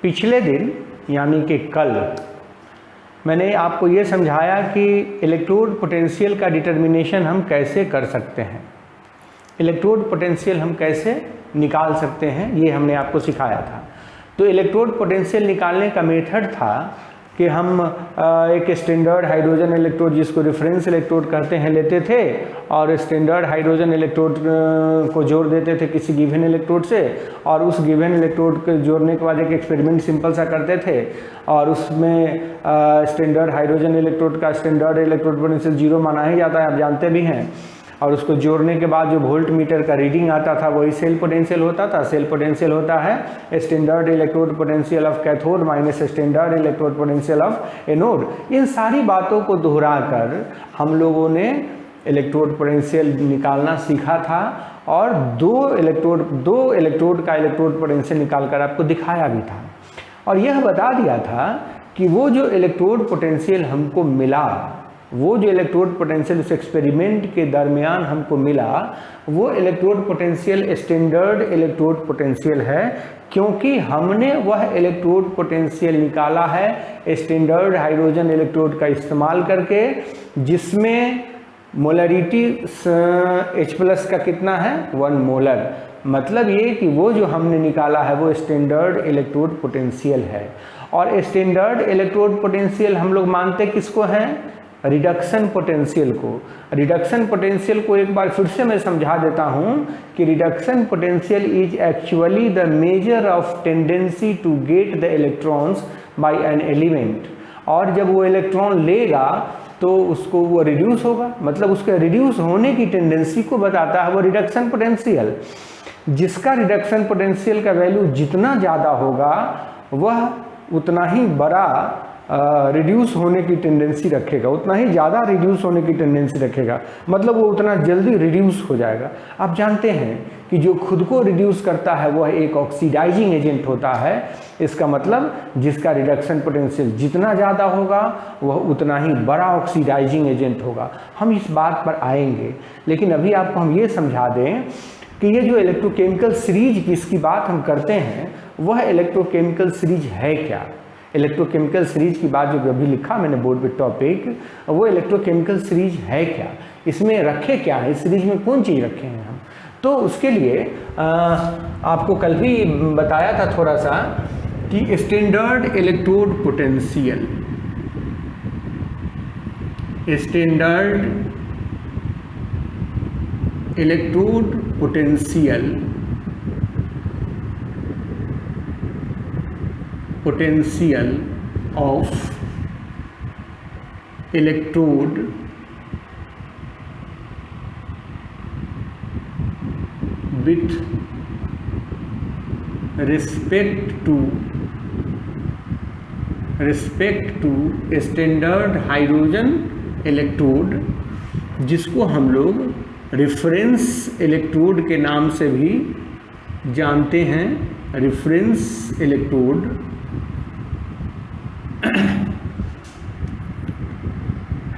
पिछले दिन यानी कि कल मैंने आपको ये समझाया कि इलेक्ट्रोड पोटेंशियल का डिटर्मिनेशन हम कैसे कर सकते हैं, इलेक्ट्रोड पोटेंशियल हम कैसे निकाल सकते हैं, ये हमने आपको सिखाया था। तो इलेक्ट्रोड पोटेंशियल निकालने का मेथड था कि हम एक स्टैंडर्ड हाइड्रोजन इलेक्ट्रोड जिसको रेफरेंस इलेक्ट्रोड कहते हैं लेते थे और स्टैंडर्ड हाइड्रोजन इलेक्ट्रोड को जोड़ देते थे किसी गिवन इलेक्ट्रोड से, और उस गिवन इलेक्ट्रोड को जोड़ने के बाद एक एक्सपेरिमेंट सिंपल सा करते थे और उसमें स्टैंडर्ड हाइड्रोजन इलेक्ट्रोड का स्टैंडर्ड इलेक्ट्रोड पोटेंशियल 0 माना ही जाता है, आप जानते भी हैं। और उसको जोड़ने के बाद जो वोल्ट मीटर का रीडिंग आता था वही सेल पोटेंशियल होता था। सेल पोटेंशियल होता है standard electrode potential of cathode minus standard electrode potential of anode. इन सारी बातों को दोहराकर हम लोगों ने इलेक्ट्रोड पोटेंशियल निकालना सीखा था और दो इलेक्ट्रोड का इलेक्ट्रोड पोटेंशियल निकाल कर आपको दिखाया भी था और यह बता दिया था कि वो जो इलेक्ट्रोड पोटेंशियल हमको मिला, वो जो इलेक्ट्रोड पोटेंशियल उस एक्सपेरिमेंट के दरमियान हमको मिला, वो electrode potential standard electrode potential है, क्योंकि हमने वह इलेक्ट्रोड पोटेंशियल निकाला है स्टैंडर्ड हाइड्रोजन इलेक्ट्रोड का इस्तेमाल करके, जिसमें मोलरिटी H+ का कितना है 1 मोलर। मतलब ये कि वो जो हमने निकाला है वो स्टैंडर्ड इलेक्ट्रोड पोटेंशियल है। और स्टैंडर्ड इलेक्ट्रोड पोटेंशियल हम लोग मानते किसको हैं, रिडक्शन पोटेंशियल को। रिडक्शन पोटेंशियल को एक बार फिर से मैं समझा देता हूं कि reduction potential is actually the measure of tendency to get the electrons by an element. और जब वो इलेक्ट्रॉन लेगा तो उसको वो रिड्यूस होगा, मतलब उसके रिड्यूस होने की टेंडेंसी को बताता है वो रिडक्शन पोटेंशियल। जिसका रिडक्शन पोटेंशियल का वैल्यू जितना ज़्यादा होगा वह उतना ही बड़ा रिड्यूस होने की टेंडेंसी रखेगा, उतना ही ज़्यादा रिड्यूस होने की टेंडेंसी रखेगा, मतलब वो उतना जल्दी रिड्यूस हो जाएगा। आप जानते हैं कि जो खुद को रिड्यूस करता है वह एक ऑक्सीडाइजिंग एजेंट होता है। इसका मतलब जिसका रिडक्शन पोटेंशियल जितना ज़्यादा होगा वह उतना ही बड़ा ऑक्सीडाइजिंग एजेंट होगा। हम इस बात पर आएंगे, लेकिन अभी आपको हम ये समझा दें कि ये जो इलेक्ट्रोकेमिकल सीरीज जिसकी बात हम करते हैं वह इलेक्ट्रोकेमिकल सीरीज है क्या। इलेक्ट्रोकेमिकल सीरीज की बात जो अभी लिखा मैंने बोर्ड पे टॉपिक, वो इलेक्ट्रोकेमिकल सीरीज है क्या, इसमें रखे क्या है, इस सीरीज में कौन चीज़ रखे हैं हम। तो उसके लिए आपको कल भी बताया था थोड़ा सा कि standard electrode potential, standard electrode potential of electrode with respect to standard hydrogen electrode, जिसको हम लोग रेफरेंस इलेक्ट्रोड के नाम से भी जानते हैं। Reference electrode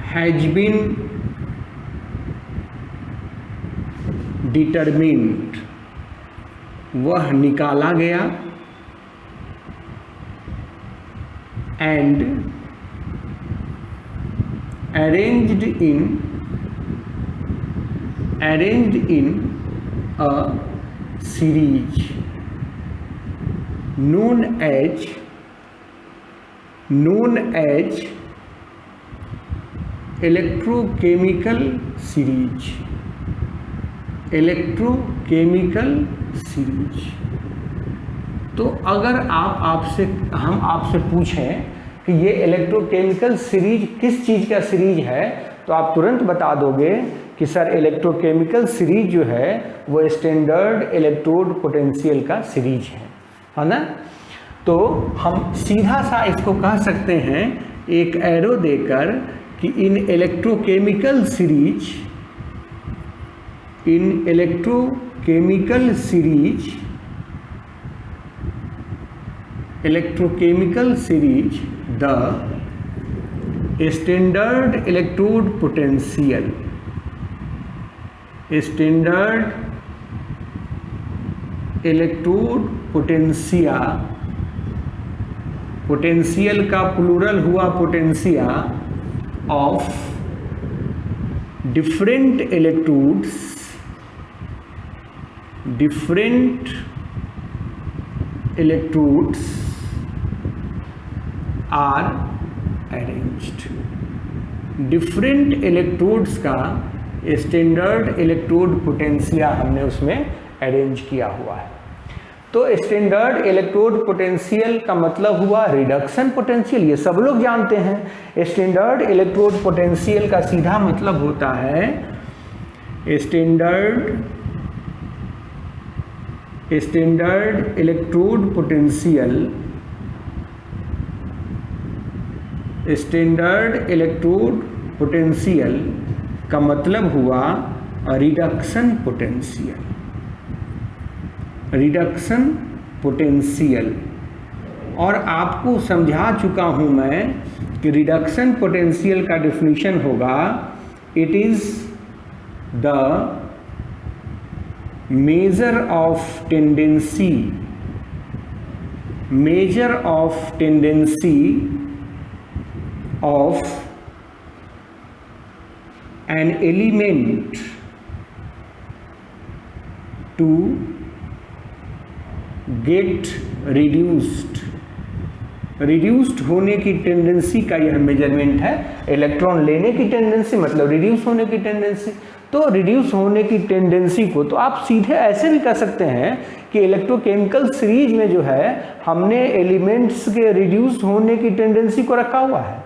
has been determined, वह निकाला गया, and arranged in a series known as electrochemical series. Electrochemical series. तो अगर हम आपसे पूछें कि ये इलेक्ट्रोकेमिकल सीरीज किस चीज़ का सीरीज है, तो आप तुरंत बता दोगे कि सर इलेक्ट्रोकेमिकल सीरीज जो है वो स्टैंडर्ड इलेक्ट्रोड पोटेंशियल का सीरीज है ना। तो हम सीधा सा इसको कह सकते हैं एक एरो देकर कि in electrochemical series the standard electrode potential, standard electrode potentia potential का प्लूरल हुआ potentia of different electrodes are arranged. Different electrodes का स्टैंडर्ड इलेक्ट्रोड पोटेंशिया हमने उसमें अरेंज किया हुआ है। तो स्टैंडर्ड इलेक्ट्रोड पोटेंशियल का मतलब हुआ रिडक्शन पोटेंशियल, ये सब लोग जानते हैं। स्टैंडर्ड इलेक्ट्रोड पोटेंशियल का सीधा मतलब होता है standard electrode potential, standard electrode potential का मतलब हुआ रिडक्शन पोटेंशियल। रिडक्शन पोटेंशियल, और आपको समझा चुका हूं मैं कि रिडक्शन पोटेंशियल का डेफिनेशन होगा it is the measure of tendency of an element to get reduced होने की टेंडेंसी का यह मेजरमेंट है। इलेक्ट्रॉन लेने की टेंडेंसी मतलब रिड्यूस होने की टेंडेंसी। तो रिड्यूस होने की टेंडेंसी को तो आप सीधे ऐसे भी कह सकते हैं कि इलेक्ट्रोकेमिकल सीरीज में जो है हमने एलिमेंट्स के रिड्यूस होने की टेंडेंसी को रखा हुआ है।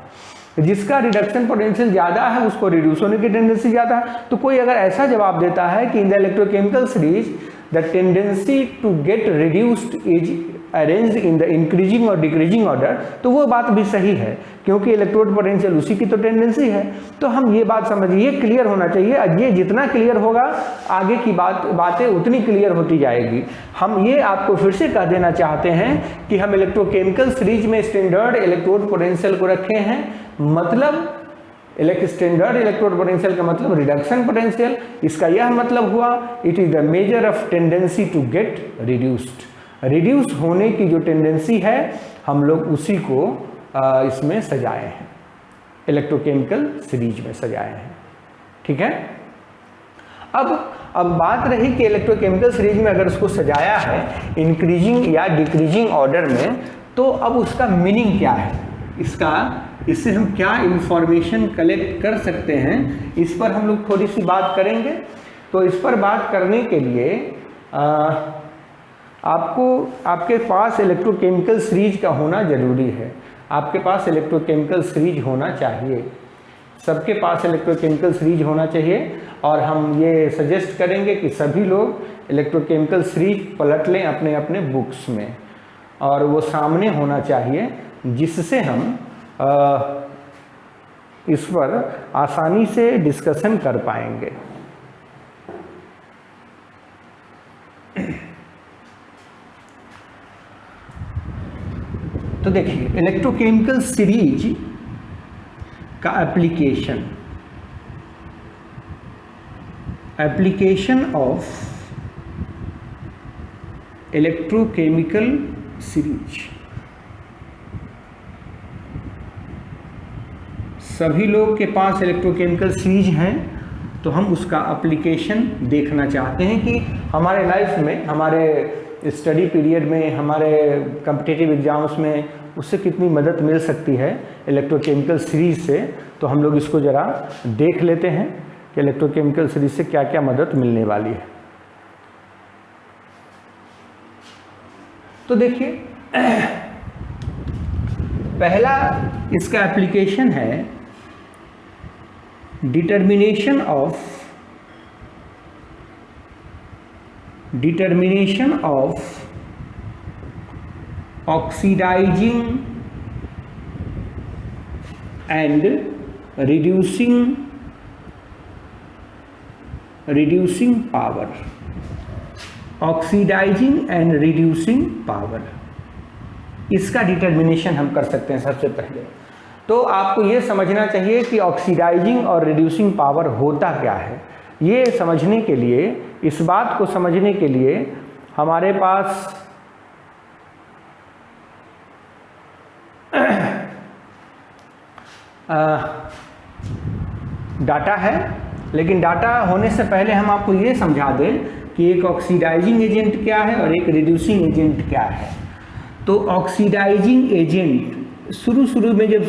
जिसका रिडक्शन पोटेंशियल ज़्यादा है उसको रिड्यूस होने की टेंडेंसी ज़्यादा है। तो कोई अगर ऐसा जवाब देता है कि in the electrochemical series the tendency to get reduced is arranged in the increasing और डिक्रीजिंग ऑर्डर, तो वो बात भी सही है क्योंकि इलेक्ट्रोड पोटेंशियल उसी की तो टेंडेंसी है। तो हम ये बात समझिए, क्लियर होना चाहिए। ये जितना क्लियर होगा आगे की बातें उतनी क्लियर होती जाएगी। हम ये आपको फिर से कह देना चाहते हैं कि हम इलेक्ट्रोकेमिकल सीरीज में स्टैंडर्ड इलेक्ट्रोड पोटेंशियल को रखे हैं, मतलब स्टैंडर्ड इलेक्ट्रोड पोटेंशियल का मतलब रिडक्शन पोटेंशियल। इसका यह मतलब हुआ it is the measure of tendency to get reduced. Reduce होने की जो टेंडेंसी है हम लोग उसी को इसमें सजाए हैं, इलेक्ट्रोकेमिकल सीरीज में सजाए हैं। ठीक है। अब बात रही कि इलेक्ट्रोकेमिकल सीरीज में अगर उसको सजाया है इंक्रीजिंग या डिक्रीजिंग ऑर्डर में, तो अब उसका मीनिंग क्या है, इससे हम क्या इंफॉर्मेशन कलेक्ट कर सकते हैं, इस पर हम लोग थोड़ी सी बात करेंगे। तो इस पर बात करने के लिए आपके पास इलेक्ट्रोकेमिकल सीरीज का होना जरूरी है। आपके पास इलेक्ट्रोकेमिकल सीरीज होना चाहिए, सबके पास इलेक्ट्रोकेमिकल सीरीज होना चाहिए। और हम ये सजेस्ट करेंगे कि सभी लोग इलेक्ट्रोकेमिकल सीरीज पलट लें अपने अपने बुक्स में, और वो सामने होना चाहिए, जिससे हम इस पर आसानी से डिस्कशन कर पाएंगे। तो देखिए इलेक्ट्रोकेमिकल सीरीज का एप्लीकेशन ऑफ इलेक्ट्रोकेमिकल सीरीज, सभी लोग के पास इलेक्ट्रोकेमिकल सीरीज हैं, तो हम उसका एप्लीकेशन देखना चाहते हैं कि हमारे लाइफ में, हमारे स्टडी पीरियड में, हमारे कॉम्पिटिटिव एग्जाम्स में उससे कितनी मदद मिल सकती है इलेक्ट्रोकेमिकल सीरीज से। तो हम लोग इसको ज़रा देख लेते हैं कि इलेक्ट्रोकेमिकल सीरीज से क्या क्या मदद मिलने वाली है। तो देखिए पहला इसका एप्लीकेशन है determination of oxidizing and reducing power. Oxidizing and reducing power, इसका डिटर्मिनेशन हम कर सकते हैं सबसे पहले। तो आपको ये समझना चाहिए कि ऑक्सीडाइजिंग और रिड्यूसिंग पावर होता क्या है। ये समझने के लिए, इस बात को समझने के लिए हमारे पास डाटा है, लेकिन डाटा होने से पहले हम आपको ये समझा दें कि एक ऑक्सीडाइजिंग एजेंट क्या है और एक रिड्यूसिंग एजेंट क्या है। तो ऑक्सीडाइजिंग एजेंट शुरू में जब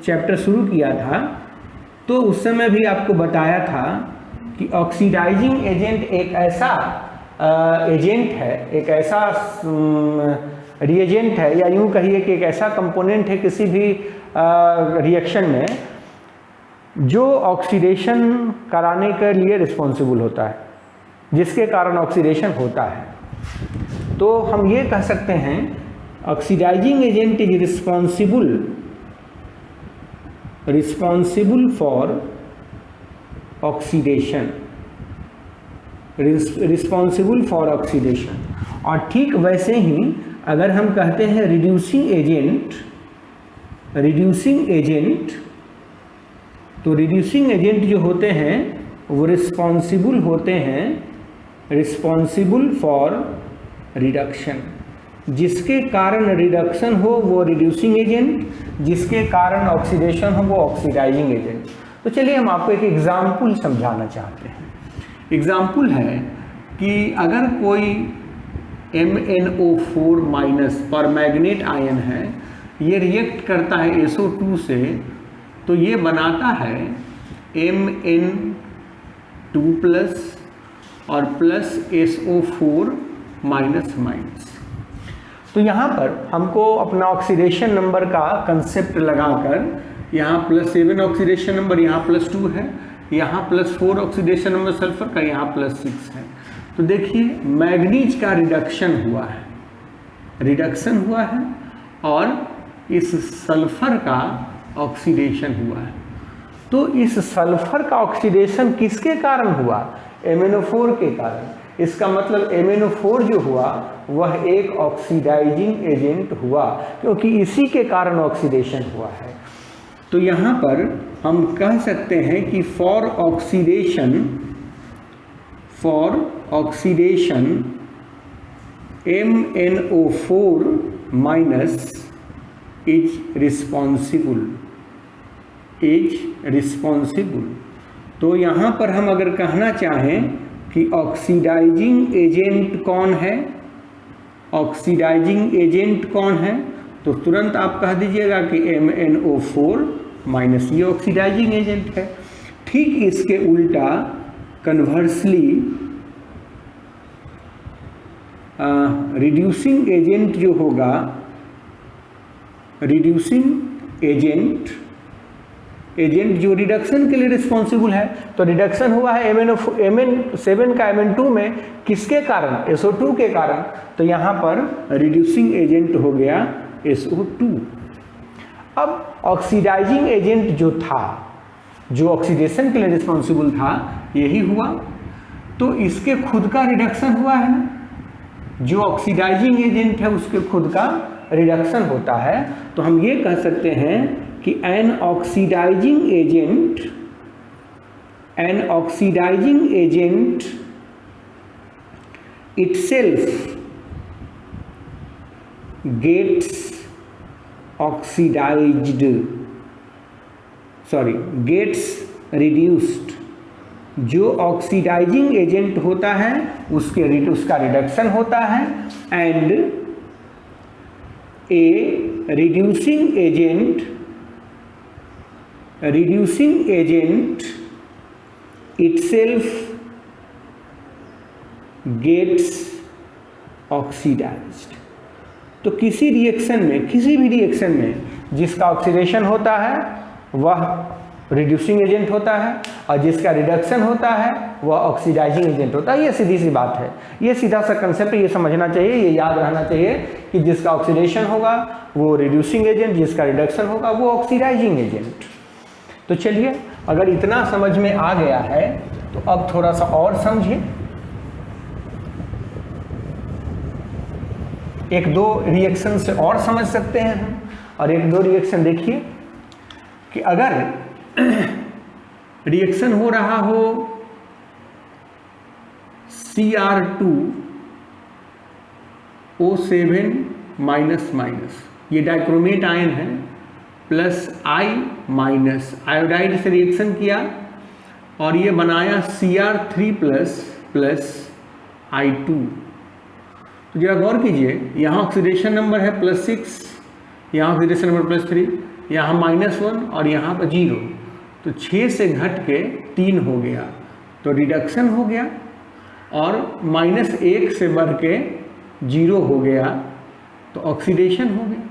चैप्टर शुरू किया था तो उस समय भी आपको बताया था कि ऑक्सीडाइजिंग एजेंट एक ऐसा एजेंट है, एक ऐसा रिएजेंट है, या यूँ कहिए कि एक ऐसा कंपोनेंट है किसी भी रिएक्शन में जो ऑक्सीडेशन कराने के लिए रिस्पॉन्सिबल होता है, जिसके कारण ऑक्सीडेशन होता है। तो हम ये कह सकते हैं oxidizing agent is responsible for oxidation, responsible for oxidation. और ठीक वैसे ही अगर हम कहते हैं रिड्यूसिंग एजेंट, तो रिड्यूसिंग एजेंट जो होते हैं वो रिस्पॉन्सिबल होते हैं, रिस्पॉन्सिबल फॉर रिडक्शन। जिसके कारण रिडक्शन हो वो रिड्यूसिंग एजेंट, जिसके कारण ऑक्सीडेशन हो वो ऑक्सीडाइजिंग एजेंट। तो चलिए हम आपको एक एग्जाम्पल समझाना चाहते हैं। एग्जाम्पल है कि अगर कोई MnO4- परमैग्नेट आयन है, ये रिएक्ट करता है SO2 से, तो ये बनाता है Mn2+ और प्लस SO4-। तो यहाँ पर हमको अपना ऑक्सीडेशन नंबर का कंसेप्ट लगाकर, यहाँ +7 ऑक्सीडेशन नंबर, यहाँ +2 है, यहाँ +4 ऑक्सीडेशन नंबर सल्फर का, यहाँ +6 है। तो देखिए मैग्नीज का रिडक्शन हुआ है और इस सल्फर का ऑक्सीडेशन हुआ है। तो इस सल्फर का ऑक्सीडेशन किसके कारण हुआ? MnO4 के कारण। इसका मतलब MnO4 जो हुआ वह एक ऑक्सीडाइजिंग एजेंट हुआ, क्योंकि इसी के कारण ऑक्सीडेशन हुआ है। तो यहाँ पर हम कह सकते हैं कि for oxidation MnO4- is responsible. तो यहाँ पर हम अगर कहना चाहें कि ऑक्सीडाइजिंग एजेंट कौन है, तो तुरंत आप कह दीजिएगा कि MnO4- ये ऑक्सीडाइजिंग एजेंट है। ठीक इसके उल्टा कन्वर्सली रिड्यूसिंग एजेंट जो होगा, रिड्यूसिंग एजेंट जो रिडक्शन के लिए रिस्पॉन्सिबल है, तो रिडक्शन हुआ है Mn7 का Mn2 में, किसके कारण? SO2 के कारण। तो यहाँ पर रिड्यूसिंग एजेंट हो गया SO2। अब ऑक्सीडाइजिंग एजेंट जो था, जो ऑक्सीडेशन के लिए रिस्पॉन्सिबल था, यही हुआ। तो इसके खुद का रिडक्शन हुआ है ना, जो ऑक्सीडाइजिंग एजेंट है उसके खुद का रिडक्शन होता है। तो हम ये कह सकते हैं कि an oxidizing agent itself gets reduced। जो ऑक्सीडाइजिंग एजेंट होता है उसका रिडक्शन होता है, and a reducing agent itself gets oxidized। तो किसी भी रिएक्शन में जिसका ऑक्सीडेशन होता है वह रिड्यूसिंग एजेंट होता है, और जिसका रिडक्शन होता है वह ऑक्सीडाइजिंग एजेंट होता है। ये सीधी सी बात है, ये सीधा सा कंसेप्ट ये समझना चाहिए, ये याद रहना चाहिए कि जिसका ऑक्सीडेशन होगा वो रिड्यूसिंग एजेंट, जिसका रिडक्शन होगा वो ऑक्सीडाइजिंग एजेंट। तो चलिए, अगर इतना समझ में आ गया है तो अब थोड़ा सा और समझिए। एक दो रिएक्शन से और समझ सकते हैं हम, और एक दो रिएक्शन देखिए कि अगर रिएक्शन हो रहा हो Cr2O7-, ये डाइक्रोमेट आयन है, प्लस आई माइनस, आयोडाइड से रिएक्शन किया और ये बनाया Cr3 प्लस I2। तो जरा गौर कीजिए, यहाँ ऑक्सीडेशन नंबर है +6, यहाँ ऑक्सीडेशन नंबर +3, यहाँ -1 और यहाँ पर 0। तो 6 से घट के 3 हो गया, तो रिडक्शन हो गया, और -1 से बढ़ के 0 हो गया, तो ऑक्सीडेशन हो गया।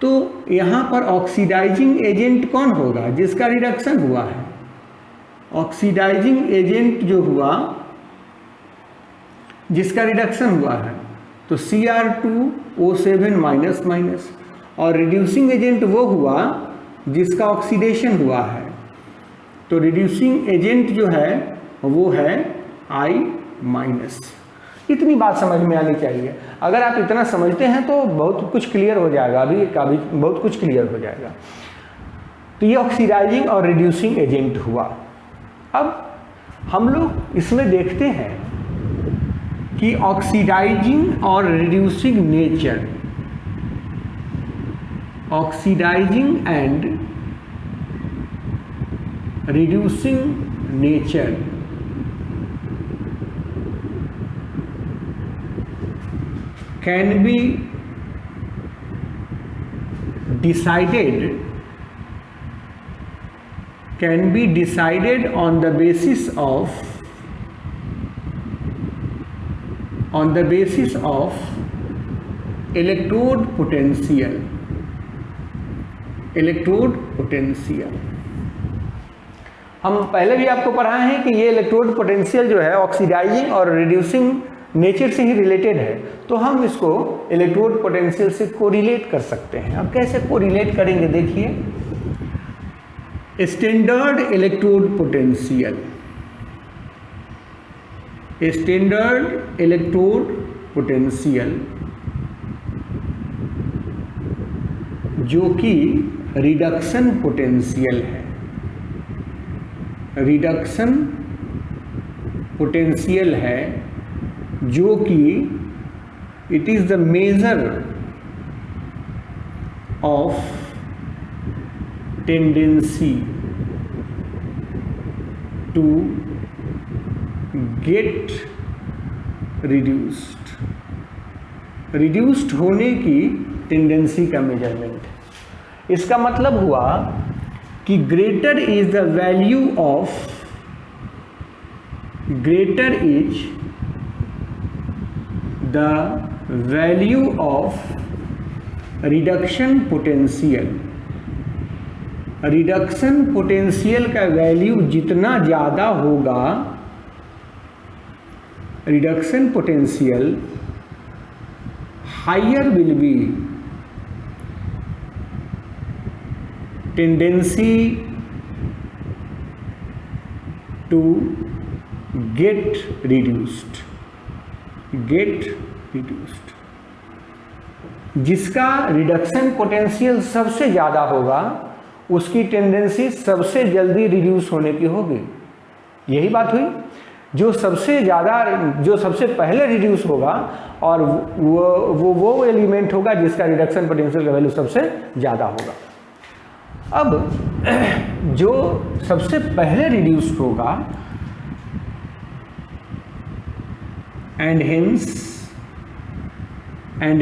तो यहाँ पर ऑक्सीडाइजिंग एजेंट कौन होगा? जिसका रिडक्शन हुआ है। ऑक्सीडाइजिंग एजेंट जो हुआ, जिसका रिडक्शन हुआ है, तो Cr2O7 माइनस, और रिड्यूसिंग एजेंट वो हुआ जिसका ऑक्सीडेशन हुआ है। तो रिड्यूसिंग एजेंट जो है वो है I-। इतनी बात समझ में आनी चाहिए। अगर आप इतना समझते हैं तो बहुत कुछ क्लियर हो जाएगा, अभी बहुत कुछ क्लियर हो जाएगा। तो ये ऑक्सीडाइजिंग और रिड्यूसिंग एजेंट हुआ। अब हम लोग इसमें देखते हैं कि ऑक्सीडाइजिंग और reducing nature, oxidizing and reducing nature can be decided on the basis of electrode potential। हम पहले भी आपको पढ़ाए हैं कि ये इलेक्ट्रोड पोटेंशियल जो है ऑक्सीडाइजिंग और रिड्यूसिंग नेचर से ही रिलेटेड है, तो हम इसको इलेक्ट्रोड पोटेंशियल से कोरिलेट कर सकते हैं। अब कैसे कोरिलेट करेंगे देखिए। Standard electrode potential, standard electrode potential जो कि रिडक्शन पोटेंशियल है, रिडक्शन पोटेंशियल है, जो कि it is the measure of tendency to get reduced होने की टेंडेंसी का मेजरमेंट। इसका मतलब हुआ कि greater is the value of, greater is the value of reduction potential, reduction potential का वैल्यू जितना ज़्यादा होगा, reduction potential higher will be tendency to get reduced, जिसका रिडक्शन पोटेंशियल सबसे ज़्यादा होगा उसकी टेंडेंसी सबसे जल्दी रिड्यूस होने की होगी। यही बात हुई। जो सबसे ज़्यादा, जो सबसे पहले रिड्यूस होगा और वो एलिमेंट होगा जिसका रिडक्शन पोटेंशियल का वैल्यू सबसे ज़्यादा होगा। अब जो सबसे पहले रिड्यूस होगा and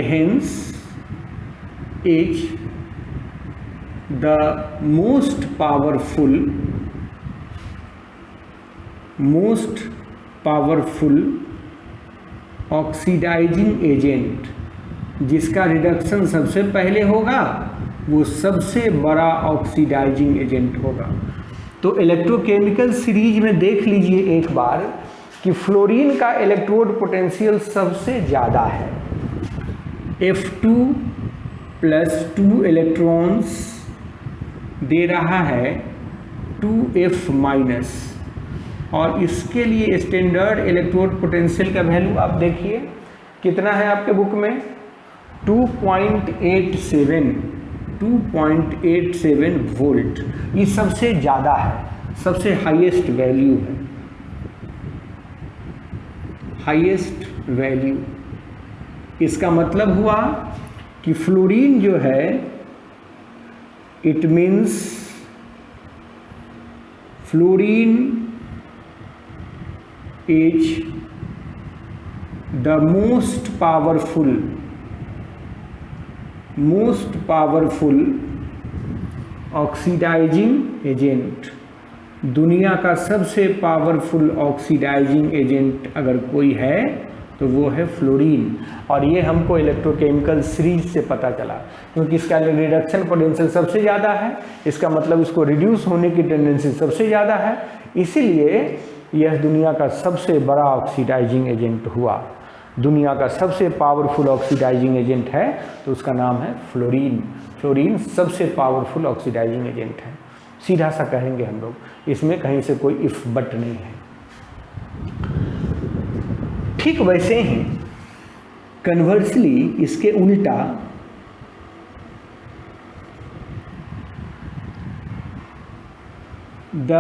hence is the most powerful oxidizing agent, जिसका रिडक्शन सबसे पहले होगा वो सबसे बड़ा ऑक्सीडाइजिंग एजेंट होगा। तो इलेक्ट्रोकेमिकल सीरीज में देख लीजिए एक बार कि फ्लोरीन का इलेक्ट्रोड पोटेंशियल सबसे ज़्यादा है। F2 + 2 इलेक्ट्रॉन्स दे रहा है 2F-, और इसके लिए स्टैंडर्ड इलेक्ट्रोड पोटेंशियल का वैल्यू आप देखिए कितना है आपके बुक में, 2.87 वोल्ट। ये सबसे ज़्यादा है, सबसे हाईएस्ट वैल्यू है, हाईएस्ट वैल्यू। इसका मतलब हुआ कि फ्लोरीन जो है it means fluorine is the most powerful oxidizing agent, दुनिया का सबसे पावरफुल ऑक्सीडाइजिंग एजेंट अगर कोई है तो वो है फ्लोरीन। और ये हमको इलेक्ट्रोकेमिकल सीरीज से पता चला, क्योंकि इसका रिडक्शन पोटेंशियल सबसे ज़्यादा है, इसका मतलब इसको रिड्यूस होने की टेंडेंसी सबसे ज़्यादा है, इसीलिए यह दुनिया का सबसे बड़ा ऑक्सीडाइजिंग एजेंट हुआ। दुनिया का सबसे पावरफुल ऑक्सीडाइजिंग एजेंट है तो उसका नाम है फ्लोरीन। फ्लोरीन सबसे पावरफुल ऑक्सीडाइजिंग एजेंट है, सीधा सा कहेंगे हम लोग, इसमें कहीं से कोई इफ बट नहीं है। ठीक वैसे ही कन्वर्सली इसके उल्टा the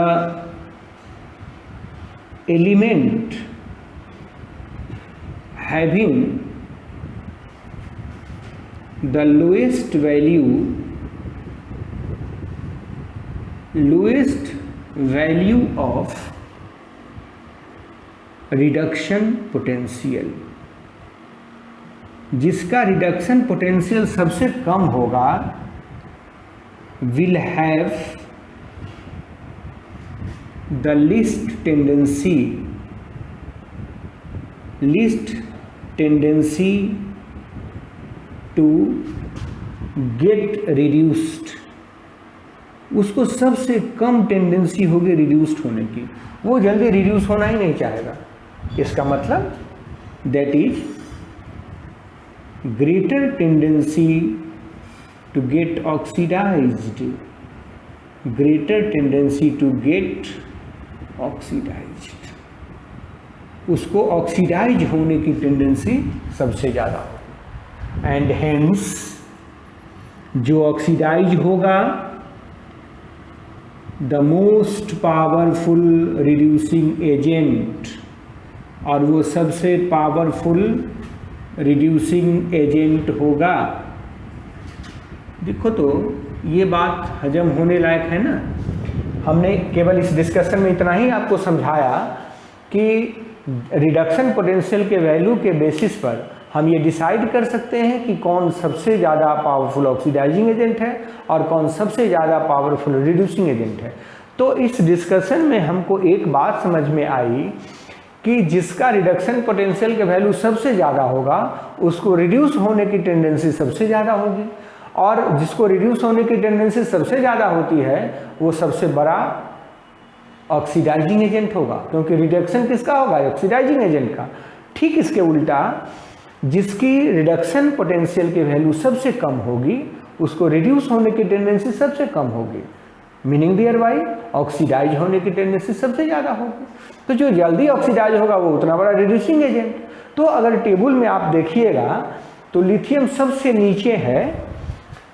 element having the lowest value of reduction potential, जिसका रिडक्शन पोटेंशियल सबसे कम होगा, will have the least tendency to get reduced, उसको सबसे कम टेंडेंसी होगी रिड्यूस्ड होने की, वो जल्दी रिड्यूस होना ही नहीं चाहेगा। इसका मतलब that is greater tendency to get oxidized, greater tendency to get oxidized, उसको ऑक्सीडाइज होने की टेंडेंसी सबसे ज़्यादा होगी। एंड हेंस जो ऑक्सीडाइज होगा the most powerful reducing agent, और वो सबसे पावरफुल रिड्यूसिंग एजेंट होगा। देखो तो ये बात हजम होने लायक है ना। हमने केवल इस डिस्कशन में इतना ही आपको समझाया कि रिडक्शन पोटेंशियल के वैल्यू के बेसिस पर हम ये डिसाइड कर सकते हैं कि कौन सबसे ज़्यादा पावरफुल ऑक्सीडाइजिंग एजेंट है और कौन सबसे ज़्यादा पावरफुल रिड्यूसिंग एजेंट है। तो इस डिस्कशन में हमको एक बात समझ में आई कि जिसका रिडक्शन पोटेंशियल के वैल्यू सबसे ज़्यादा होगा उसको रिड्यूस होने की टेंडेंसी सबसे ज़्यादा होगी, और जिसको रिड्यूस होने की टेंडेंसी सबसे ज़्यादा होती है वो सबसे बड़ा ऑक्सीडाइजिंग एजेंट होगा, क्योंकि रिडक्शन किसका होगा? ऑक्सीडाइजिंग एजेंट का। ठीक इसके उल्टा जिसकी रिडक्शन पोटेंशियल की वैल्यू सबसे कम होगी उसको रिड्यूस होने की टेंडेंसी सबसे कम होगी, मीनिंग देयर बाय ऑक्सीडाइज होने की टेंडेंसी सबसे ज़्यादा होगी। तो जो जल्दी ऑक्सीडाइज होगा वो उतना बड़ा रिड्यूसिंग एजेंट। तो अगर टेबल में आप देखिएगा तो लिथियम सबसे नीचे है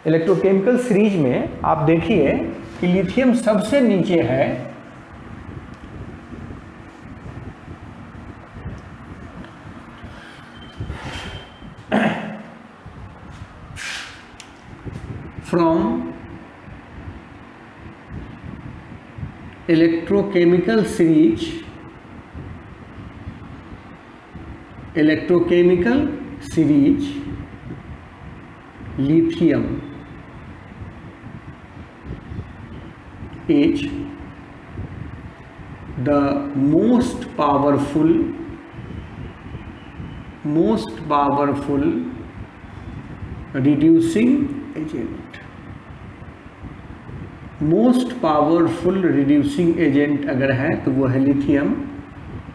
इलेक्ट्रोकेमिकल सीरीज में, आप देखिए कि लिथियम सबसे नीचे है। From electrochemical series lithium is the most powerful reducing agent, most powerful reducing agent अगर है तो वो है लिथियम।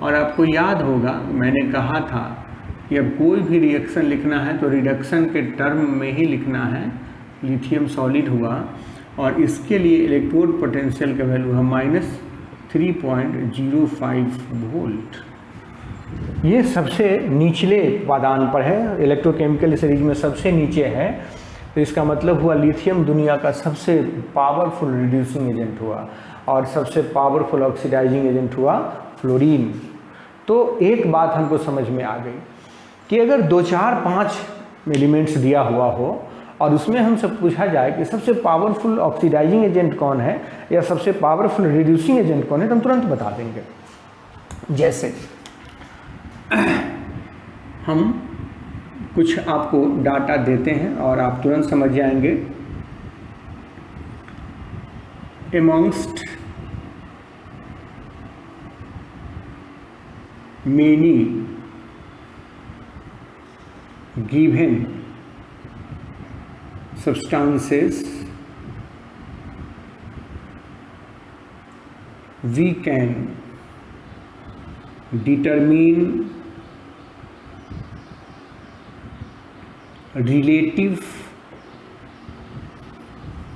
और आपको याद होगा मैंने कहा था कि अब कोई भी रिएक्शन लिखना है तो रिडक्शन के टर्म में ही लिखना है। लिथियम सॉलिड हुआ और इसके लिए इलेक्ट्रोड पोटेंशियल का वैल्यू है -3.05 वोल्ट। ये सबसे निचले पादान पर है, इलेक्ट्रोकेमिकल सीरीज में सबसे नीचे है। तो इसका मतलब हुआ लिथियम दुनिया का सबसे पावरफुल रिड्यूसिंग एजेंट हुआ और सबसे पावरफुल ऑक्सीडाइजिंग एजेंट हुआ फ्लोरीन। तो एक बात हमको समझ में आ गई कि अगर 2, 4, 5 एलिमेंट्स दिया हुआ हो और उसमें हमसे पूछा जाए कि सबसे पावरफुल ऑक्सीडाइजिंग एजेंट कौन है या सबसे पावरफुल रिड्यूसिंग एजेंट कौन है, तो हम तुरंत बता देंगे। जैसे हम कुछ आपको डाटा देते हैं और आप तुरंत समझ जाएंगे। amongst many given substances we can determine relative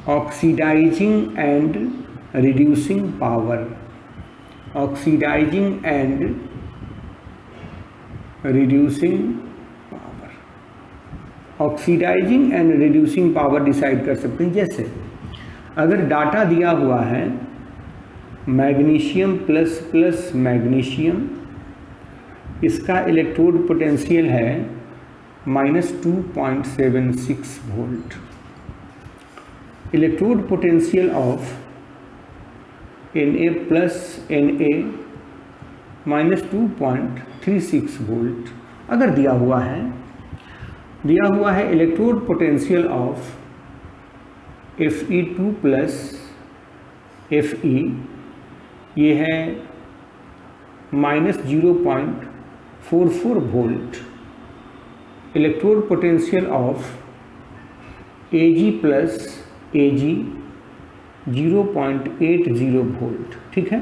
oxidizing and reducing power, oxidizing and reducing power, oxidizing and reducing power decide कर सकते हैं। जैसे अगर डाटा दिया हुआ है मैग्नीशियम प्लस प्लस मैग्नीशियम, इसका इलेक्ट्रोड पोटेंशियल है -2.76 volt, electrode potential of Na plus Na -2.36 volt. अगर दिया हुआ है electrode potential of Fe2 plus Fe, ये है -0.44 volt, electrode potential of Ag plus Ag 0.80 volt. ठीक है,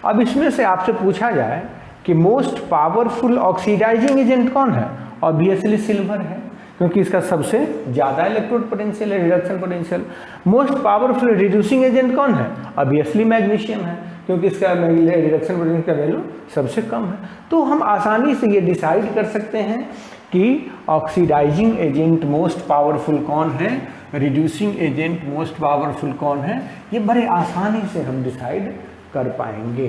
अब इसमें से आपसे पूछा जाए कि मोस्ट पावरफुल ऑक्सीडाइजिंग एजेंट कौन है, ऑब्वियसली सिल्वर है, क्योंकि इसका सबसे ज़्यादा इलेक्ट्रोड पोटेंशियल है, reduction potential. Most powerful reducing agent कौन है, ऑब्वियसली मैग्नीशियम है, क्योंकि इसका रिडक्शन पोटेंशियल का वैल्यू सबसे कम है। तो हम आसानी से ये डिसाइड कर सकते हैं कि ऑक्सीडाइजिंग एजेंट मोस्ट पावरफुल कौन है, रिड्यूसिंग एजेंट मोस्ट पावरफुल कौन है, ये बड़े आसानी से हम डिसाइड कर पाएंगे।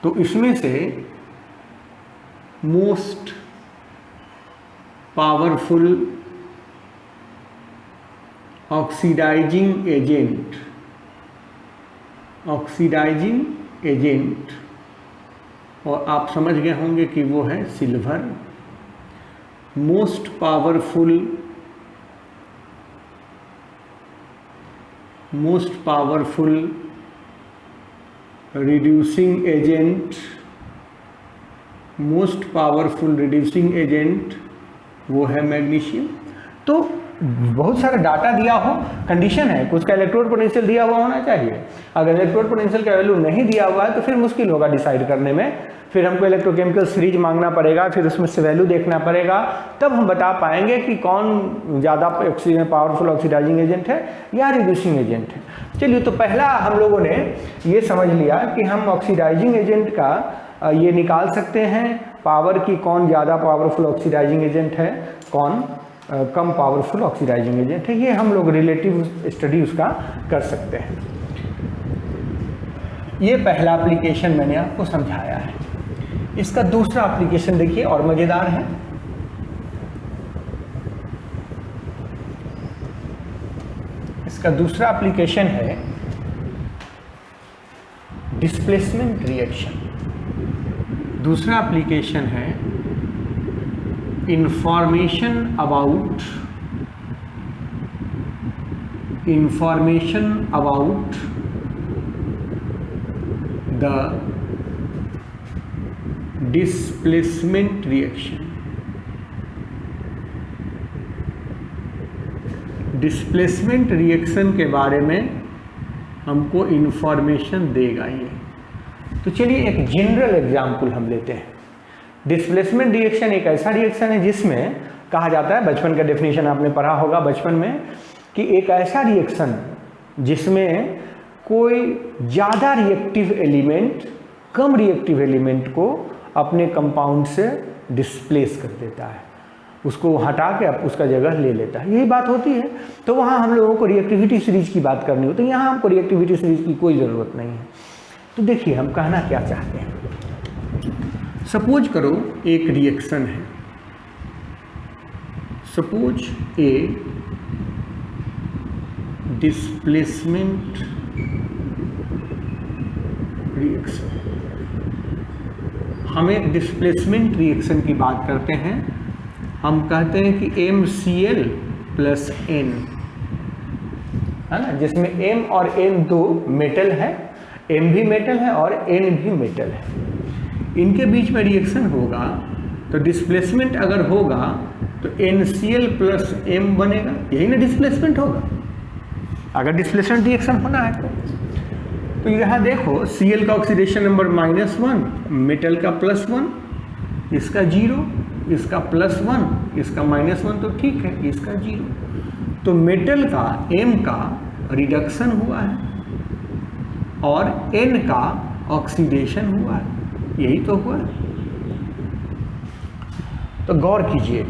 तो इसमें से मोस्ट पावरफुल ऑक्सीडाइजिंग एजेंट, और आप समझ गए होंगे कि वो है silver. Most powerful reducing agent वो है मैग्नीशियम। तो बहुत सारा डाटा दिया हो, कंडीशन है कि उसका इलेक्ट्रोड पोटेंशियल दिया हुआ होना चाहिए। अगर इलेक्ट्रोड पोटेंशियल का वैल्यू नहीं दिया हुआ है तो फिर मुश्किल होगा डिसाइड करने में, फिर हमको इलेक्ट्रोकेमिकल सीरीज मांगना पड़ेगा, फिर उसमें से वैल्यू देखना पड़ेगा, तब हम बता पाएंगे कि कौन ज़्यादा पावरफुल ऑक्सीडाइजिंग एजेंट है या रिड्यूसिंग एजेंट है। चलिए, तो पहला हम लोगों ने ये समझ लिया कि हम ऑक्सीडाइजिंग एजेंट का ये निकाल सकते हैं पावर की, कौन ज़्यादा पावरफुल ऑक्सीडाइजिंग एजेंट है, कौन कम पावरफुल ऑक्सीडाइजिंग एजेंट है। ये हम लोग रिलेटिव स्टडी उसका कर सकते हैं। ये पहला एप्लीकेशन मैंने आपको समझाया है। इसका दूसरा एप्लीकेशन देखिए और मज़ेदार है। इसका दूसरा एप्लीकेशन है डिस्प्लेसमेंट रिएक्शन। दूसरा एप्लीकेशन है information about the displacement reaction। Displacement reaction के बारे में हमको इंफॉर्मेशन देगा ये। तो चलिए एक जनरल एग्जाम्पल हम लेते हैं। डिस्प्लेसमेंट रिएक्शन एक ऐसा रिएक्शन है जिसमें कहा जाता है, बचपन का डेफिनेशन आपने पढ़ा होगा बचपन में, कि एक ऐसा रिएक्शन जिसमें कोई ज़्यादा रिएक्टिव एलिमेंट कम रिएक्टिव एलिमेंट को अपने कंपाउंड से डिस्प्लेस कर देता है, उसको हटा के उसका जगह ले लेता है, यही बात होती है। तो वहाँ हम लोगों को रिएक्टिविटी सीरीज की बात करनी होती है, यहाँ हमको रिएक्टिविटी सीरीज की कोई ज़रूरत नहीं है। तो देखिए हम कहना क्या चाहते हैं। सपोज करो एक रिएक्शन है, सपोज ए डिस्प्लेसमेंट रिएक्शन। हम एक डिस्प्लेसमेंट रिएक्शन की बात करते हैं। हम कहते हैं कि MCl प्लस N, है ना, जिसमें M और N दो मेटल है, M भी मेटल है और N भी मेटल है। इनके बीच में रिएक्शन होगा तो डिस्प्लेसमेंट अगर होगा तो NCl प्लस M बनेगा, यही ना डिस्प्लेसमेंट होगा अगर डिस्प्लेसमेंट रिएक्शन होना है तो यहाँ देखो Cl का ऑक्सीडेशन नंबर -1, मेटल का +1, इसका 0, इसका +1, इसका -1, तो ठीक है, इसका 0। तो मेटल का M का रिडक्शन हुआ है और N का ऑक्सीडेशन हुआ है, यही तो हुआ है। तो गौर कीजिए,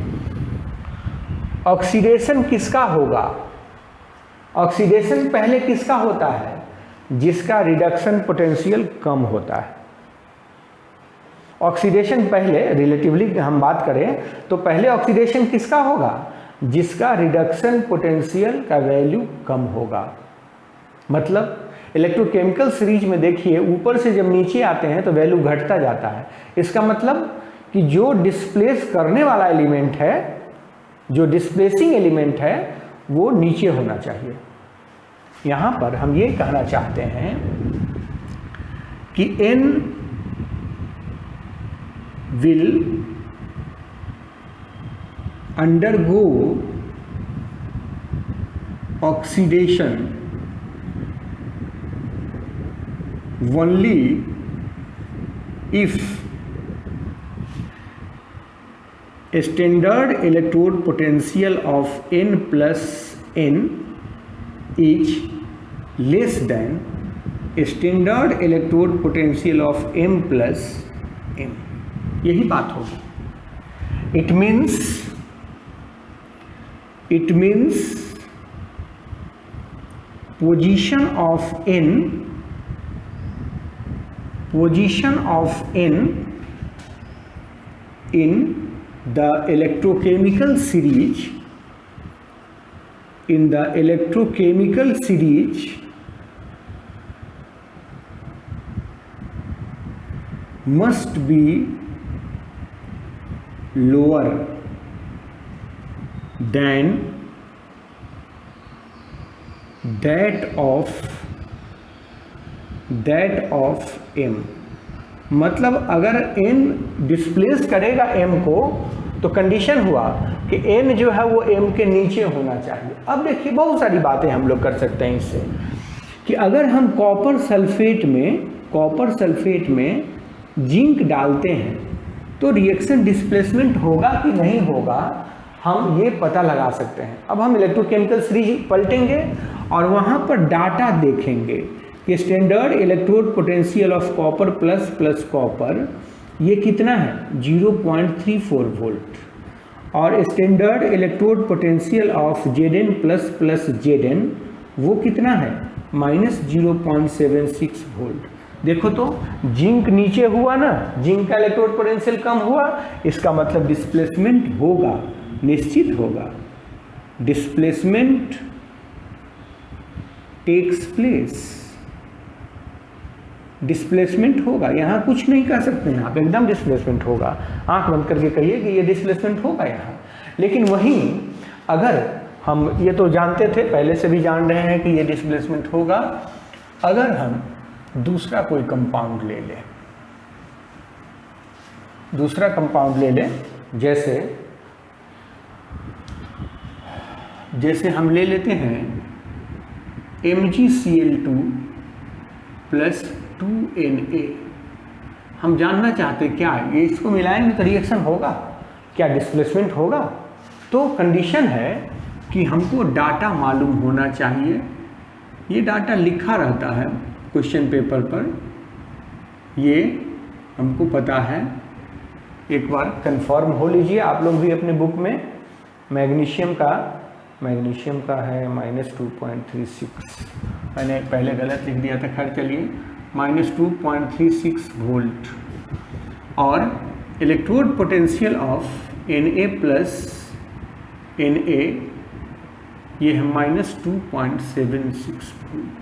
ऑक्सीडेशन किसका होगा? ऑक्सीडेशन पहले किसका होता है? जिसका रिडक्शन पोटेंशियल कम होता है। ऑक्सीडेशन पहले, रिलेटिवली हम बात करें तो पहले ऑक्सीडेशन किसका होगा? जिसका रिडक्शन पोटेंशियल का वैल्यू कम होगा। मतलब इलेक्ट्रोकेमिकल सीरीज में देखिए, ऊपर से जब नीचे आते हैं तो वैल्यू घटता जाता है। इसका मतलब कि जो डिस्प्लेस करने वाला एलिमेंट है, जो डिस्प्लेसिंग एलिमेंट है, वो नीचे होना चाहिए। यहाँ पर हम ये कहना चाहते हैं कि N will undergo oxidation only if standard electrode potential of N plus N is less than standard electrode potential of M plus M। यही बात होगी। It means position of N in the electrochemical series, must be lower than that of M। मतलब अगर N displace करेगा M को तो condition हुआ कि N जो है वो M के नीचे होना चाहिए। अब देखिए बहुत सारी बातें हम लोग कर सकते हैं इससे, कि अगर हम कॉपर सल्फेट में जिंक डालते हैं तो रिएक्शन डिस्प्लेसमेंट होगा कि नहीं होगा, हम ये पता लगा सकते हैं। अब हम इलेक्ट्रोकेमिकल सीरीज पलटेंगे और वहाँ पर डाटा देखेंगे कि standard electrode potential of copper plus copper ये कितना है, 0.34 वोल्ट, और standard electrode potential of Zn plus Zn वो कितना है, -0.76 वोल्ट। देखो तो जिंक नीचे हुआ ना, जिंक का इलेक्ट्रोड पोटेंशियल कम हुआ, इसका मतलब डिस्प्लेसमेंट होगा, निश्चित होगा। डिस्प्लेसमेंट टेक्स प्लेस, डिस्प्लेसमेंट होगा, यहाँ कुछ नहीं कह सकते हैं आप, एकदम डिस्प्लेसमेंट होगा। आंख बंद करके कहिए कि ये डिस्प्लेसमेंट होगा यहाँ। लेकिन वहीं अगर हम ये तो जानते थे, पहले से भी जान रहे हैं कि ये डिस्प्लेसमेंट होगा, अगर हम दूसरा कोई कंपाउंड ले लें, दूसरा कंपाउंड ले लें, जैसे हम ले लेते हैं MgCl2 प्लस 2Na। हम जानना चाहते क्या ये, इसको मिलाएंगे तो रिएक्शन होगा क्या, डिस्प्लेसमेंट होगा? तो कंडीशन है कि हमको डाटा मालूम होना चाहिए। ये डाटा लिखा रहता है क्वेश्चन पेपर पर, ये हमको पता है। एक बार कंफर्म हो लीजिए आप लोग भी अपने बुक में। मैग्नीशियम का है -2.36, मैंने पहले गलत लिख दिया था, खैर चलिए, -2.36 वोल्ट। और electrode potential of Na plus Na ये है -2.76 वोल्ट।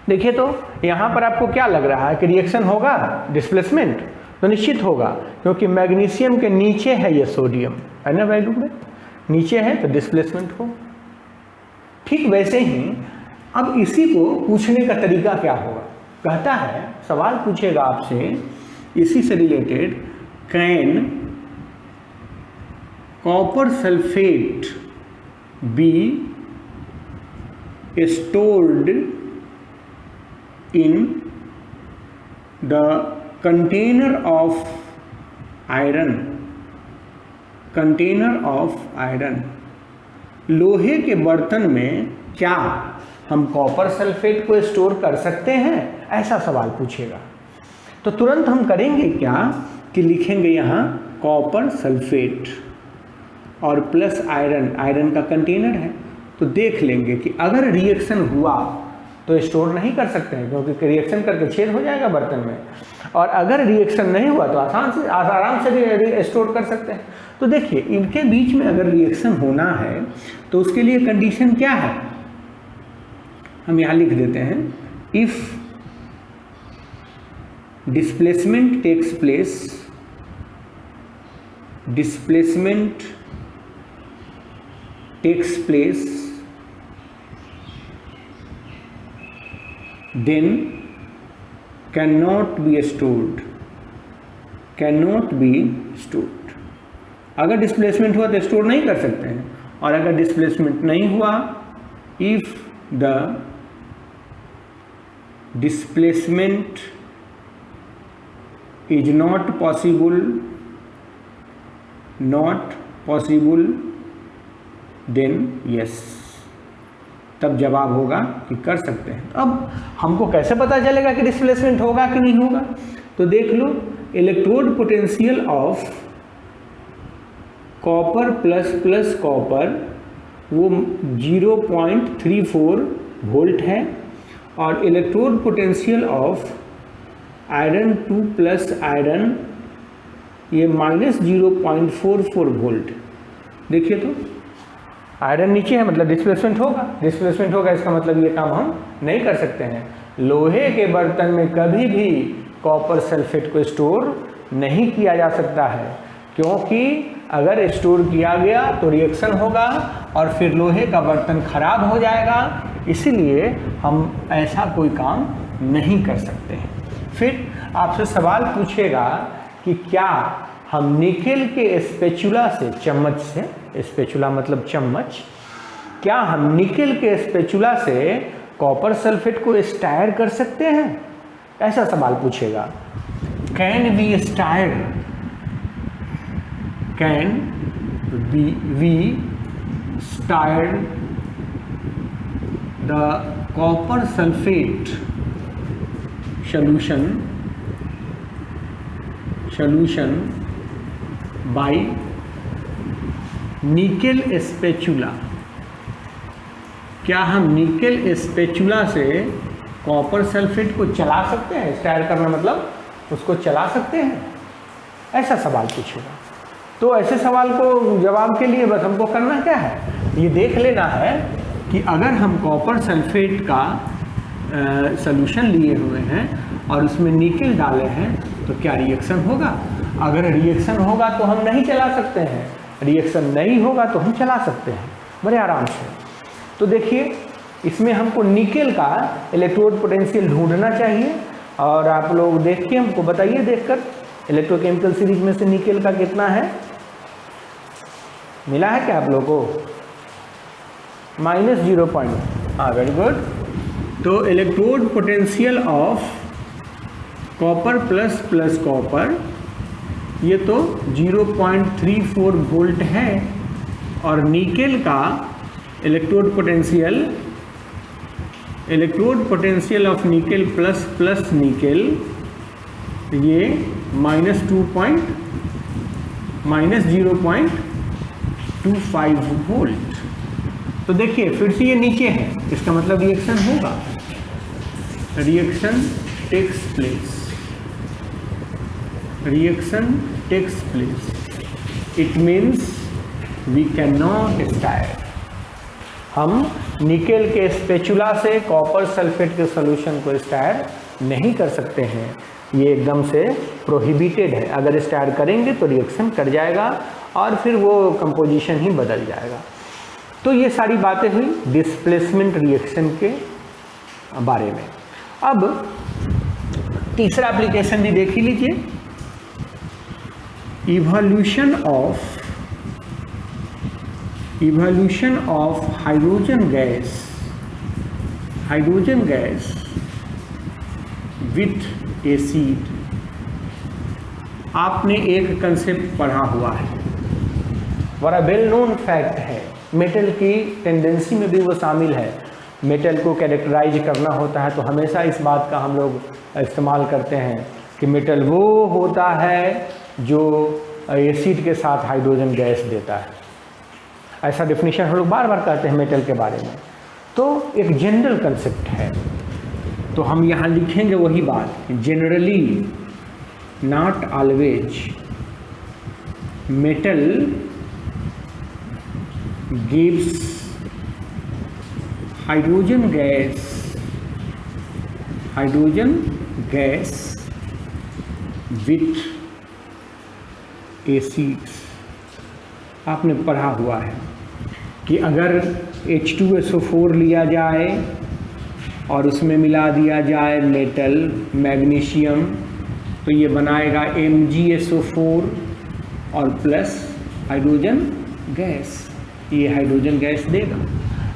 देखिए तो यहाँ पर आपको क्या लग रहा है कि रिएक्शन होगा, डिस्प्लेसमेंट तो निश्चित होगा, क्योंकि मैग्नीशियम के नीचे है ये सोडियम, है ना वैल्यू में नीचे है तो डिस्प्लेसमेंट हो। ठीक वैसे ही अब इसी को पूछने का तरीका क्या होगा, कहता है सवाल पूछेगा आपसे इसी से related, can copper sulphate be stored in the container of iron, लोहे के बर्तन में क्या हम कॉपर सल्फेट को स्टोर कर सकते हैं, ऐसा सवाल पूछेगा। तो तुरंत हम करेंगे क्या कि लिखेंगे यहाँ कॉपर सल्फेट और प्लस आयरन का कंटेनर है। तो देख लेंगे कि अगर रिएक्शन हुआ तो स्टोर नहीं कर सकते हैं, क्योंकि रिएक्शन करके छेद हो जाएगा बर्तन में, और अगर रिएक्शन नहीं हुआ तो आराम से स्टोर कर सकते हैं। तो देखिए इनके बीच में अगर रिएक्शन होना है तो उसके लिए कंडीशन क्या है, हम यहाँ लिख देते हैं, if displacement takes place then cannot be stored। अगर डिस्प्लेसमेंट हुआ तो स्टोर नहीं कर सकते हैं, और अगर डिस्प्लेसमेंट नहीं हुआ, if the displacement is not possible then yes, तब जवाब होगा कि कर सकते हैं। अब हमको कैसे पता चलेगा कि डिस्प्लेसमेंट होगा कि नहीं होगा, तो देख लो electrode potential of copper plus copper वो 0.34 वोल्ट है, और electrode potential of iron 2 plus iron ये -0.44 वोल्ट। देखिए तो आयरन नीचे है मतलब डिस्प्लेसमेंट होगा, इसका मतलब ये काम हम नहीं कर सकते हैं। लोहे के बर्तन में कभी भी कॉपर सल्फेट को स्टोर नहीं किया जा सकता है, क्योंकि अगर स्टोर किया गया तो रिएक्शन होगा और फिर लोहे का बर्तन खराब हो जाएगा, इसीलिए हम ऐसा कोई काम नहीं कर सकते हैं। फिर आपसे सवाल पूछेगा कि क्या हम निकेल के स्पैचुला से, चम्मच से, स्पैचुला मतलब चम्मच, क्या हम निकेल के स्पैचुला से कॉपर सल्फेट को स्टायर कर सकते हैं, ऐसा सवाल पूछेगा। Can we stir the copper sulphate solution by nickel spatula, क्या हम निकेल स्पैचुला से कॉपर सल्फेट को चला सकते हैं, स्टायर करना मतलब उसको चला सकते हैं, ऐसा सवाल पूछेगा। तो ऐसे सवाल को जवाब के लिए बस हमको करना क्या है, ये देख लेना है कि अगर हम कॉपर सल्फेट का सॉल्यूशन लिए हुए हैं और उसमें निकेल डाले हैं तो क्या रिएक्शन होगा। अगर रिएक्शन होगा तो हम नहीं चला सकते हैं, रिएक्शन नहीं होगा तो हम चला सकते हैं बड़े आराम से। तो देखिए इसमें हमको निकेल का इलेक्ट्रोड पोटेंशियल ढूंढना चाहिए, और आप लोग देख के हमको बताइए, देखकर इलेक्ट्रोकेमिकल सीरीज में से निकेल का कितना है, मिला है क्या आप लोगों को? -0. हाँ वेरी गुड। तो electrode potential of copper plus copper ये तो 0.34 वोल्ट है, और निकेल का electrode potential of nickel plus nickel ये -0.25 वोल्ट। तो देखिए फिर से ये नीचे है, इसका मतलब रिएक्शन होगा, reaction takes place, it means we cannot start। हम निकेल के स्पेचुला से कॉपर सल्फेट के सॉल्यूशन को स्टायर नहीं कर सकते हैं, ये एकदम से प्रोहिबिटेड है। अगर स्टायर करेंगे तो रिएक्शन कर जाएगा और फिर वो कंपोजिशन ही बदल जाएगा। तो ये सारी बातें हुई डिस्प्लेसमेंट रिएक्शन के बारे में। अब तीसरा एप्लीकेशन भी देख ही लीजिए, evolution of hydrogen gas with acid. आपने एक कंसेप्ट पढ़ा हुआ है, बड़ा वेल नोन फैक्ट है, मेटल की टेंडेंसी में भी वो शामिल है। मेटल को कैरेक्टराइज करना होता है तो हमेशा इस बात का हम लोग इस्तेमाल करते हैं कि मेटल वो होता है जो एसिड के साथ हाइड्रोजन गैस देता है। ऐसा डेफिनेशन हम लोग बार बार कहते हैं मेटल के बारे में। तो एक जनरल कंसेप्ट है, तो हम यहाँ लिखेंगे वही बात, generally not always metal gives hydrogen gas with acids. आपने पढ़ा हुआ है कि अगर H2SO4 लिया जाए और उसमें मिला दिया जाए मेटल मैग्नीशियम तो ये बनाएगा MgSO4 और प्लस हाइड्रोजन गैस, ये हाइड्रोजन गैस देगा।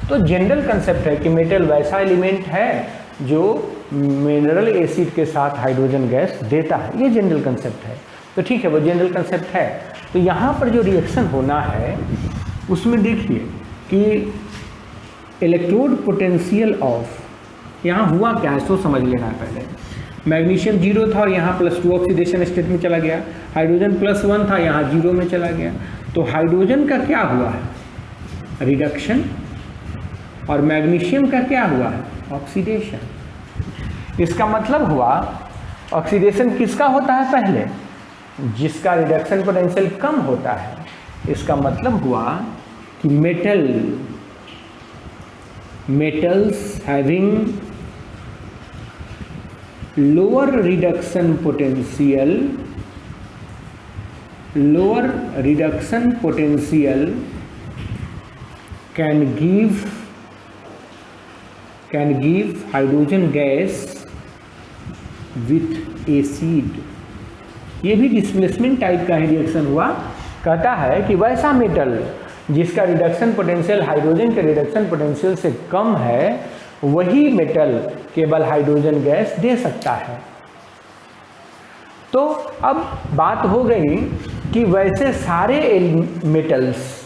तो जनरल कंसेप्ट है कि मेटल वैसा एलिमेंट है जो मिनरल एसिड के साथ हाइड्रोजन गैस देता है, ये जनरल कंसेप्ट है। तो ठीक है, वो जनरल कंसेप्ट है। तो यहाँ पर जो रिएक्शन होना है उसमें देखिए कि इलेक्ट्रोड पोटेंशियल ऑफ, यहाँ हुआ क्या है सो समझ लेना है पहले। मैग्नीशियम 0 था और यहाँ +2 ऑक्सीडेशन स्टेट में चला गया, हाइड्रोजन +1 था, यहाँ 0 में चला गया। तो हाइड्रोजन का क्या हुआ है? रिडक्शन। और मैग्नीशियम का क्या हुआ है? ऑक्सीडेशन। इसका मतलब हुआ ऑक्सीडेशन किसका होता है पहले? जिसका रिडक्शन पोटेंशियल कम होता है। इसका मतलब हुआ कि metals having lower reduction potential can give hydrogen gas with acid। ये भी डिस्प्लेसमेंट टाइप का रिएक्शन हुआ। कहता है कि वैसा मेटल जिसका रिडक्शन पोटेंशियल हाइड्रोजन के रिडक्शन पोटेंशियल से कम है वही मेटल केवल हाइड्रोजन गैस दे सकता है। तो अब बात हो गई कि वैसे सारे मेटल्स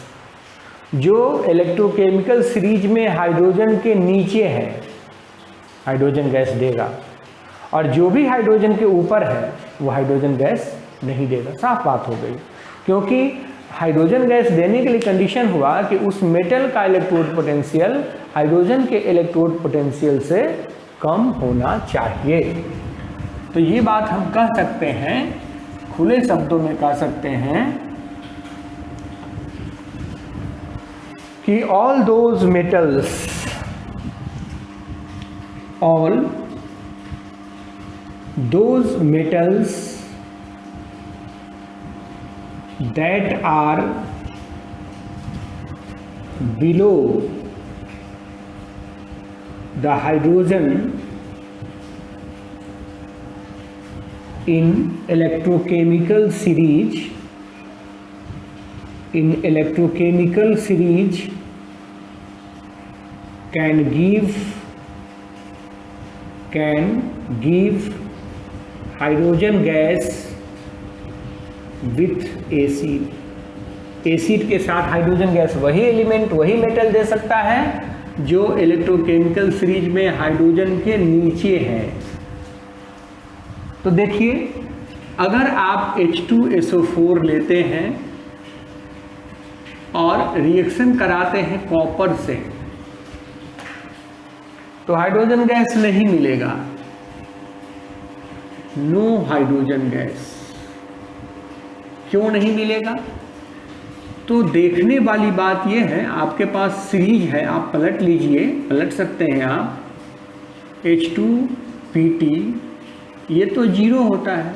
जो इलेक्ट्रोकेमिकल सीरीज में हाइड्रोजन के नीचे है हाइड्रोजन गैस देगा, और जो भी हाइड्रोजन के ऊपर है वो हाइड्रोजन गैस नहीं देगा। साफ बात हो गई, क्योंकि हाइड्रोजन गैस देने के लिए कंडीशन हुआ कि उस मेटल का इलेक्ट्रोड पोटेंशियल हाइड्रोजन के इलेक्ट्रोड पोटेंशियल से कम होना चाहिए। तो ये बात हम कह सकते हैं, खुले शब्दों में कह सकते हैं कि all those metals that are below the hydrogen in electrochemical series can give hydrogen gas with acid. Acid के साथ हाइड्रोजन गैस वही एलिमेंट वही मेटल दे सकता है जो इलेक्ट्रोकेमिकल सीरीज में हाइड्रोजन के नीचे है। तो देखिए, अगर आप H2SO4 लेते हैं और रिएक्शन कराते हैं कॉपर से तो हाइड्रोजन गैस नहीं मिलेगा, नो हाइड्रोजन गैस। क्यों नहीं मिलेगा? तो देखने वाली बात ये है, आपके पास सीरीज है, आप पलट लीजिए, पलट सकते हैं आप। H2Pt ये तो 0 होता है,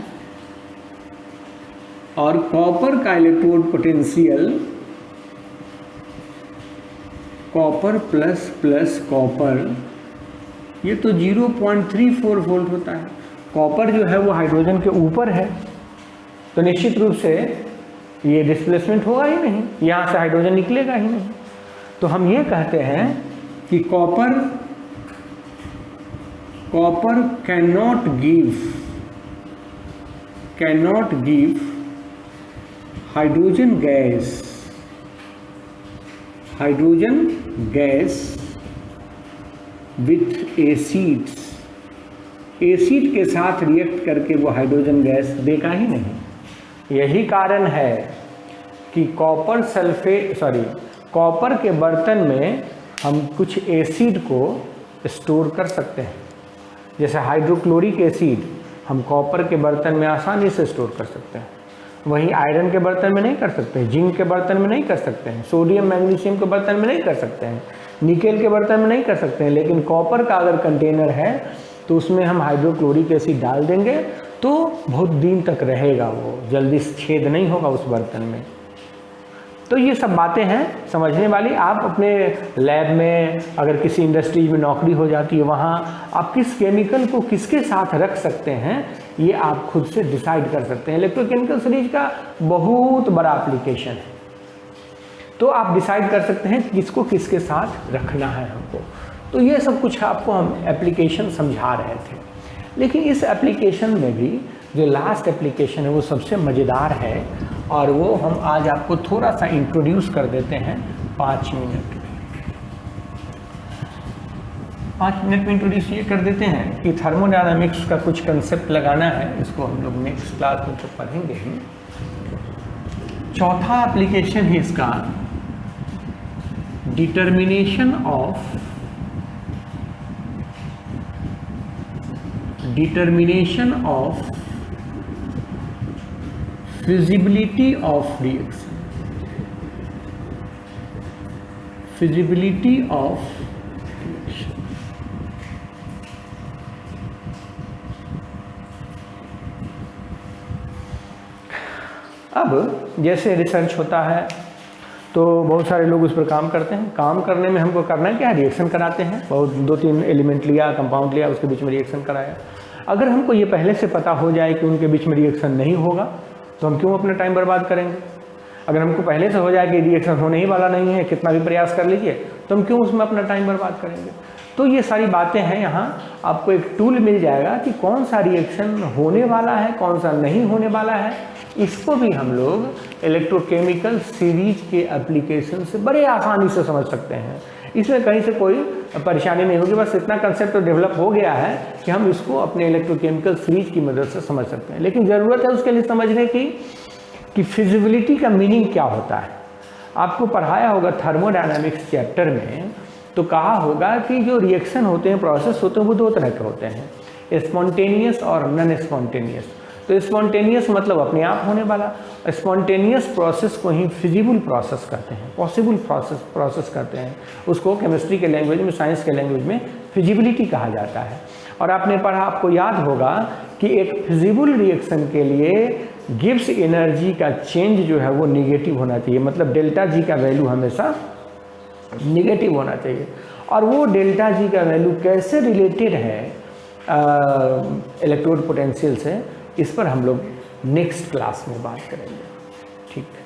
और कॉपर का electrode potential copper plus plus copper ये तो 0.34 वोल्ट होता है। कॉपर जो है वो हाइड्रोजन के ऊपर है, तो निश्चित रूप से ये डिस्प्लेसमेंट होगा ही नहीं, यहाँ से हाइड्रोजन निकलेगा ही नहीं। तो हम ये कहते हैं कि copper cannot give hydrogen gas with acid के साथ रिएक्ट करके वो हाइड्रोजन गैस देगा ही नहीं। यही कारण है कि कॉपर के बर्तन में हम कुछ एसिड को स्टोर कर सकते हैं। जैसे हाइड्रोक्लोरिक एसिड हम कॉपर के बर्तन में आसानी से स्टोर कर सकते हैं, वहीं आयरन के बर्तन में नहीं कर सकते हैं, जिंक के बर्तन में नहीं कर सकते हैं, सोडियम मैग्नीशियम के बर्तन में नहीं कर सकते हैं, निकेल के बर्तन में नहीं कर सकते हैं। लेकिन कॉपर का अगर कंटेनर है तो उसमें हम हाइड्रोक्लोरिक एसिड डाल देंगे तो बहुत दिन तक रहेगा, वो जल्दी छेद नहीं होगा उस बर्तन में। तो ये सब बातें हैं समझने वाली। आप अपने लैब में अगर किसी इंडस्ट्रीज में नौकरी हो जाती है, वहाँ आप किस केमिकल को किसके साथ रख सकते हैं ये आप खुद से डिसाइड कर सकते हैं। इलेक्ट्रोकेमिकल सीरीज का बहुत बड़ा एप्लीकेशन है, तो आप डिसाइड कर सकते हैं किसको किसके साथ रखना है हमको। तो ये सब कुछ आपको हम एप्लीकेशन समझा रहे थे, लेकिन इस एप्लीकेशन में भी जो लास्ट एप्लीकेशन है वो सबसे मज़ेदार है, और वो हम आज आपको थोड़ा सा इंट्रोड्यूस कर देते हैं 5 मिनट में। 5 मिनट में इंट्रोड्यूस ये कर देते हैं कि थर्मोडायनामिक्स का कुछ कंसेप्ट लगाना है, इसको हम लोग नेक्स्ट क्लास में तो पढ़ेंगे ही। चौथा एप्लीकेशन है इसका determination of feasibility of reaction। अब जैसे रिसर्च होता है तो बहुत सारे लोग उस पर काम करते हैं। काम करने में हमको करना क्या है, रिएक्शन कराते हैं। बहुत 2-3 एलिमेंट लिया, कंपाउंड लिया, उसके बीच में रिएक्शन कराया। अगर हमको ये पहले से पता हो जाए कि उनके बीच में रिएक्शन नहीं होगा तो हम क्यों अपना टाइम बर्बाद करेंगे। अगर हमको पहले से हो जाए कि रिएक्शन होने ही वाला नहीं है, कितना भी प्रयास कर लीजिए, तो हम क्यों उसमें अपना टाइम बर्बाद करेंगे। तो ये सारी बातें हैं। यहाँ आपको एक टूल मिल जाएगा कि कौन सा रिएक्शन होने वाला है, कौन सा नहीं होने वाला है। इसको भी हम लोग इलेक्ट्रोकेमिकल सीरीज के एप्लीकेशन से बड़े आसानी से समझ सकते हैं। इसमें कहीं से कोई परेशानी नहीं होगी, बस इतना कंसेप्ट डेवलप हो गया है कि हम इसको अपने इलेक्ट्रोकेमिकल सीरीज की मदद से समझ सकते हैं। लेकिन ज़रूरत है उसके लिए समझने की कि फिजिबिलिटी का मीनिंग क्या होता है। आपको पढ़ाया होगा थर्मोडायनामिक्स चैप्टर में, तो कहा होगा कि जो रिएक्शन होते हैं, प्रोसेस होते हैं, वो 2 तरह के होते हैं, स्पॉन्टेनियस और नॉन स्पॉन्टेनियस। तो स्पॉन्टेनियस मतलब अपने आप होने वाला, स्पॉन्टेनियस प्रोसेस को ही फिजिबल प्रोसेस कहते हैं, पॉसिबल प्रोसेस कहते हैं। उसको केमिस्ट्री के लैंग्वेज में, साइंस के लैंग्वेज में फिजिबिलिटी कहा जाता है। और आपने पढ़ा, आपको याद होगा कि एक फिजिबल रिएक्शन के लिए गिब्स एनर्जी का चेंज जो है वो निगेटिव होना चाहिए, मतलब डेल्टा जी का वैल्यू हमेशा निगेटिव होना चाहिए। और वो डेल्टा जी का वैल्यू कैसे रिलेटेड है इलेक्ट्रोड पोटेंशियल से, इस पर हम लोग नेक्स्ट क्लास में बात करेंगे। ठीक है।